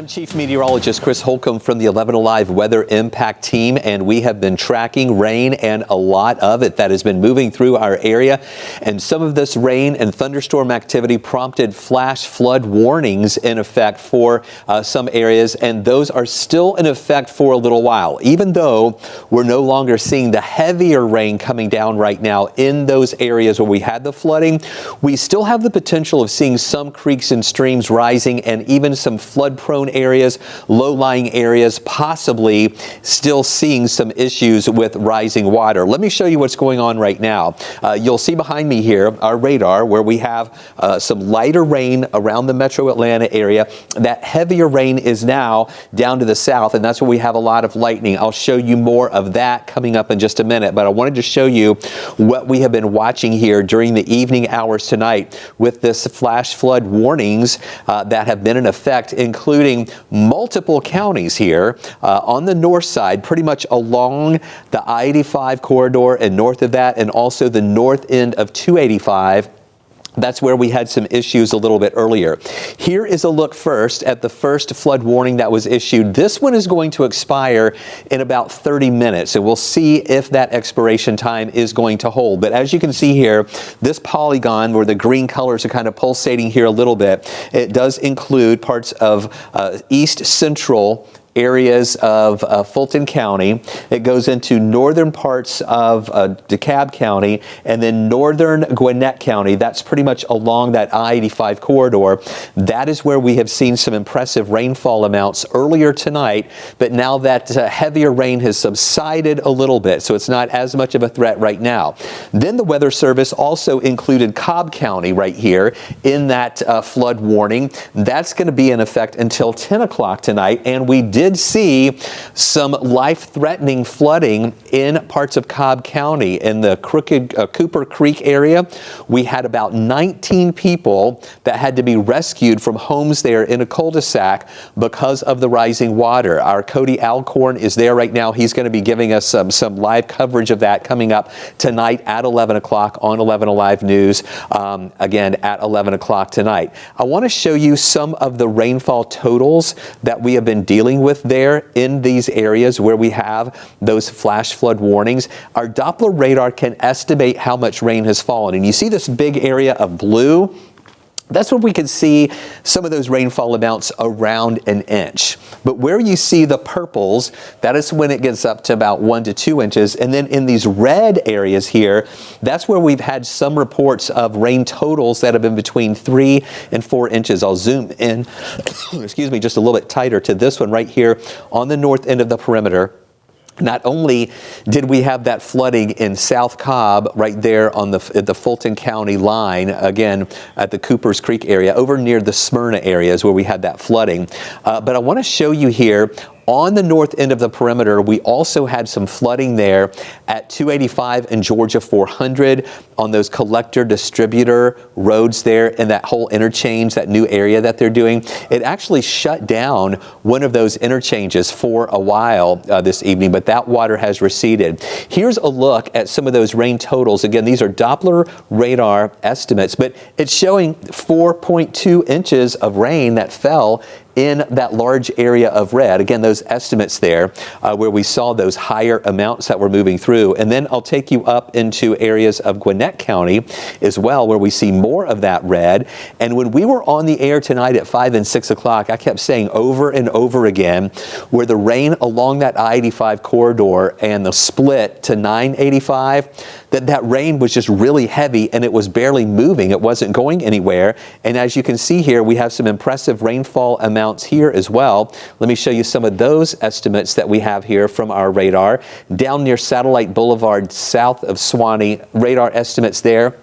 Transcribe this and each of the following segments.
Chief Meteorologist Chris Holcomb from the 11 Alive Weather Impact Team, and we have been tracking rain and a lot of it that has been moving through our area. And some of this rain and thunderstorm activity prompted flash flood warnings in effect for some areas, and those are still in effect for a little while. Even though we're no longer seeing the heavier rain coming down right now in those areas where we had the flooding, we still have the potential of seeing some creeks and streams rising and even some flood-prone areas, low-lying areas, possibly still seeing some issues with rising water. Let me show you what's going on right now. You'll see behind me here our radar where we have some lighter rain around the metro Atlanta area. That heavier rain is now down to the south, and that's where we have a lot of lightning. I'll show you more of that coming up in just a minute, but I wanted to show you what we have been watching here during the evening hours tonight with this flash flood warnings that have been in effect, including multiple counties here on the north side, pretty much along the I-85 corridor and north of that, and also the north end of 285. That's where we had some issues a little bit earlier. Here is a look first at the first flood warning that was issued. This one is going to expire in about 30 minutes, and we'll see if that expiration time is going to hold. But as you can see here, this polygon where the green colors are kind of pulsating here a little bit, it does include parts of east central areas of Fulton County. It goes into northern parts of DeKalb County and then northern Gwinnett County. That's pretty much along that I-85 corridor. That is where we have seen some impressive rainfall amounts earlier tonight, but now that heavier rain has subsided a little bit, so it's not as much of a threat right now. Then the Weather Service also included Cobb County right here in that flood warning. That's going to be in effect until 10 o'clock tonight, and we did see some life-threatening flooding in parts of Cobb County. In the Cooper Creek area, we had about 19 people that had to be rescued from homes there in a cul-de-sac because of the rising water. Our Cody Alcorn is there right now. He's going to be giving us some live coverage of that coming up tonight at 11 o'clock on 11 Alive News, again at 11 o'clock tonight. I want to show you some of the rainfall totals that we have been dealing with there in these areas where we have those flash flood warnings. Our Doppler radar can estimate how much rain has fallen. And you see this big area of blue? That's where we can see some of those rainfall amounts around an inch. But where you see the purples, that is when it gets up to about 1 to 2 inches. And then in these red areas here, that's where we've had some reports of rain totals that have been between 3 and 4 inches. I'll zoom in, excuse me, just a little bit tighter to this one right here on the north end of the perimeter. Not only did we have that flooding in South Cobb right there on the Fulton County line, again at the Coopers Creek area, over near the Smyrna areas where we had that flooding. But I want to show you here on the north end of the perimeter, we also had some flooding there at 285 and Georgia 400 on those collector distributor roads there in that whole interchange, that new area that they're doing. It actually shut down one of those interchanges for a while this evening, but that water has receded. Here's a look at some of those rain totals. Again, these are Doppler radar estimates, but it's showing 4.2 inches of rain that fell in that large area of red. Again, those estimates there where we saw those higher amounts that were moving through. And then I'll take you up into areas of Gwinnett County as well, where we see more of that red. And when we were on the air tonight at 5 and 6 o'clock, I kept saying over and over again where the rain along that I-85 corridor and the split to 985, that rain was just really heavy and it was barely moving. It wasn't going anywhere. And as you can see here, we have some impressive rainfall amounts here as well. Let me show you some of those estimates that we have here from our radar. Down near Satellite Boulevard, south of Swanee, radar estimates there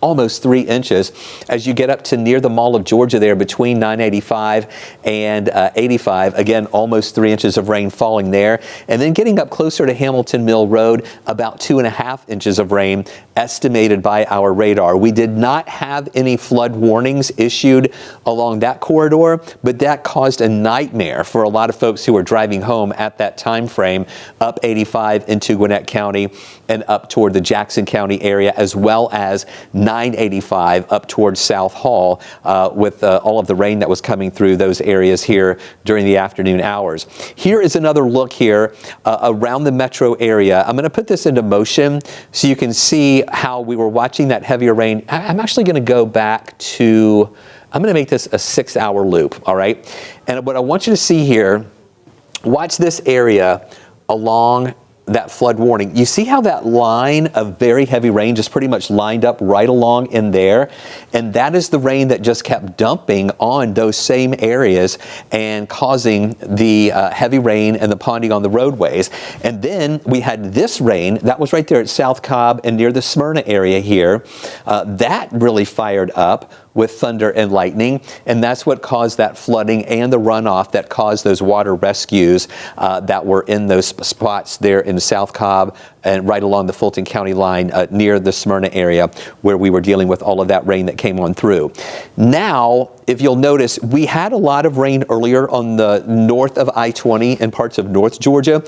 almost 3 inches. As you get up to near the Mall of Georgia there between 985 and 85, again, almost 3 inches of rain falling there. And then getting up closer to Hamilton Mill Road, about 2.5 inches of rain estimated by our radar. We did not have any flood warnings issued along that corridor, but that caused a nightmare for a lot of folks who were driving home at that time frame up 85 into Gwinnett County and up toward the Jackson County area, as well as 985 up towards South Hall with all of the rain that was coming through those areas here during the afternoon hours. Here is another look here around the metro area. I'm going to put this into motion so you can see how we were watching that heavier rain. I'm actually going to go back to, I'm going to make this a 6-hour loop, all right? And what I want you to see here, watch this area along that flood warning. You see how that line of very heavy rain just pretty much lined up right along in there? And that is the rain that just kept dumping on those same areas and causing the heavy rain and the ponding on the roadways. And then we had this rain that was right there at South Cobb and near the Smyrna area here. That really fired up with thunder and lightning, and that's what caused that flooding and the runoff that caused those water rescues that were in those spots there in South Cobb and right along the Fulton County line near the Smyrna area where we were dealing with all of that rain that came on through. Now, if you'll notice, we had a lot of rain earlier on the north of I-20 in parts of North Georgia,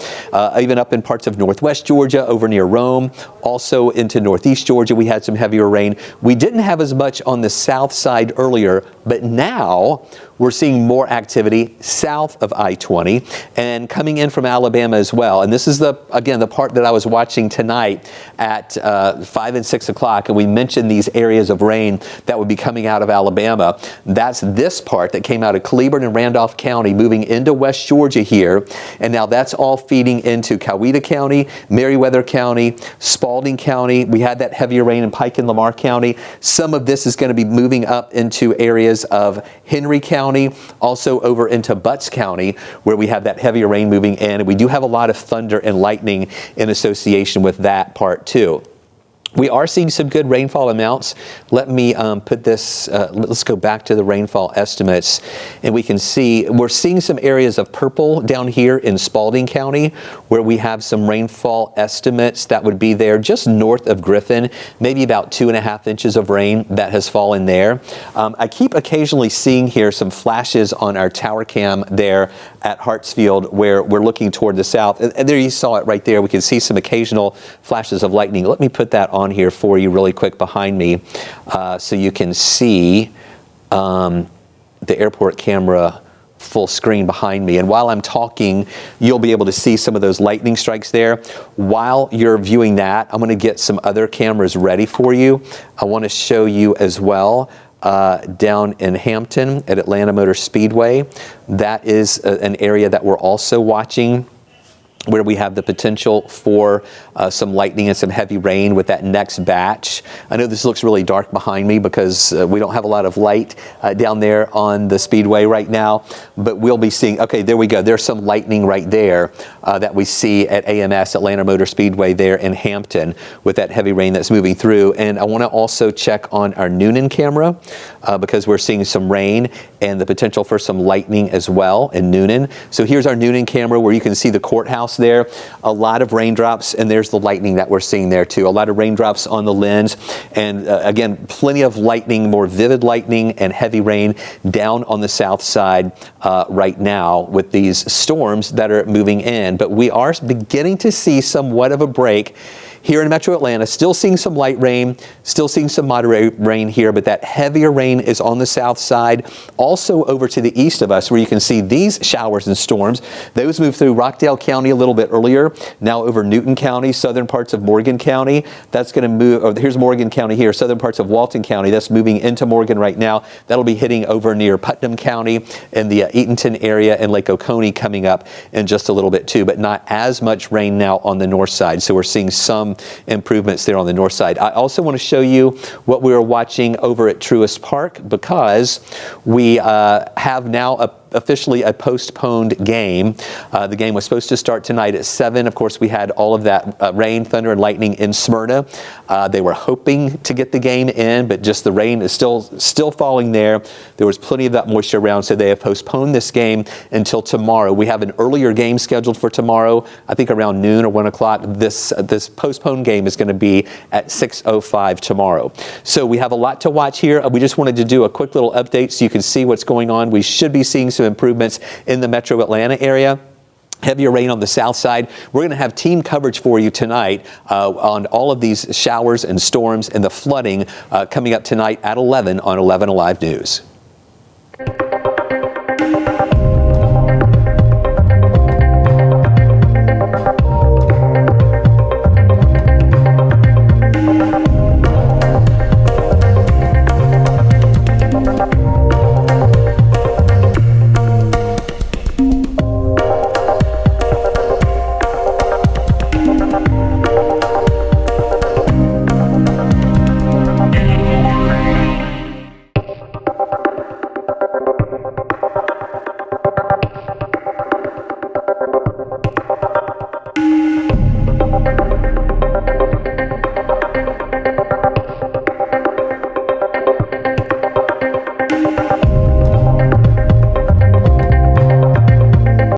even up in parts of Northwest Georgia over near Rome, also into Northeast Georgia. We had some heavier rain. We didn't have as much on the south side earlier, but now we're seeing more activity south of I-20 and coming in from Alabama as well. And this is again the part that I was watching tonight at 5 and 6 o'clock, and we mentioned these areas of rain that would be coming out of Alabama. That's this part that came out of Cleburne and Randolph County moving into West Georgia here, and now that's all feeding into Coweta County, Meriwether County, Spalding County. We had that heavier rain in Pike and Lamar County. Some of this is going to be moving up into areas of Henry County, also over into Butts County, where we have that heavier rain moving in, and we do have a lot of thunder and lightning in association with that part too. We are seeing some good rainfall amounts. Let me put this, let's go back to the rainfall estimates, and we can see we're seeing some areas of purple down here in Spalding County where we have some rainfall estimates that would be there just north of Griffin, maybe about 2.5 inches of rain that has fallen there. I keep occasionally seeing here some flashes on our tower cam there at Hartsfield where we're looking toward the south. And there you saw it right there. We can see some occasional flashes of lightning. Let me put that on here for you really quick behind me so you can see the airport camera full screen behind me. And while I'm talking, you'll be able to see some of those lightning strikes there. While you're viewing that, I'm going to get some other cameras ready for you. I want to show you as well down in Hampton at Atlanta Motor Speedway. That is an area that we're also watching, where we have the potential for some lightning and some heavy rain with that next batch. I know this looks really dark behind me because we don't have a lot of light down there on the speedway right now, but we'll be seeing, okay, there we go. There's some lightning right there that we see at AMS, Atlanta Motor Speedway there in Hampton with that heavy rain that's moving through. And I want to also check on our Noonan camera because we're seeing some rain and the potential for some lightning as well in Noonan. So here's our Noonan camera where you can see the courthouse there. A lot of raindrops, and there's the lightning that we're seeing there too. A lot of raindrops on the lens, and again, plenty of lightning, more vivid lightning and heavy rain down on the south side right now with these storms that are moving in. But we are beginning to see somewhat of a break here in Metro Atlanta. Still seeing some light rain, still seeing some moderate rain here, but that heavier rain is on the south side. Also over to the east of us where you can see these showers and storms. Those moved through Rockdale County a little bit earlier, now over Newton County, southern parts of Morgan County. That's going to move, oh, here's Morgan County here, southern parts of Walton County. That's moving into Morgan right now. That'll be hitting over near Putnam County and the Eatonton area and Lake Oconee coming up in just a little bit too, but not as much rain now on the north side. So we're seeing some improvements there on the north side. I also want to show you what we are watching over at Truist Park because we have now officially a postponed game. The game was supposed to start tonight at 7. Of course, we had all of that rain, thunder, and lightning in Smyrna. They were hoping to get the game in, but just the rain is still falling there. There was plenty of that moisture around, so they have postponed this game until tomorrow. We have an earlier game scheduled for tomorrow, I think around noon or 1 o'clock. This postponed game is going to be at 6:05 tomorrow. So we have a lot to watch here. We just wanted to do a quick little update so you can see what's going on. We should be seeing some improvements in the metro Atlanta area. Heavier rain on the south side. We're going to have team coverage for you tonight on all of these showers and storms and the flooding coming up tonight at 11 on 11 Alive News.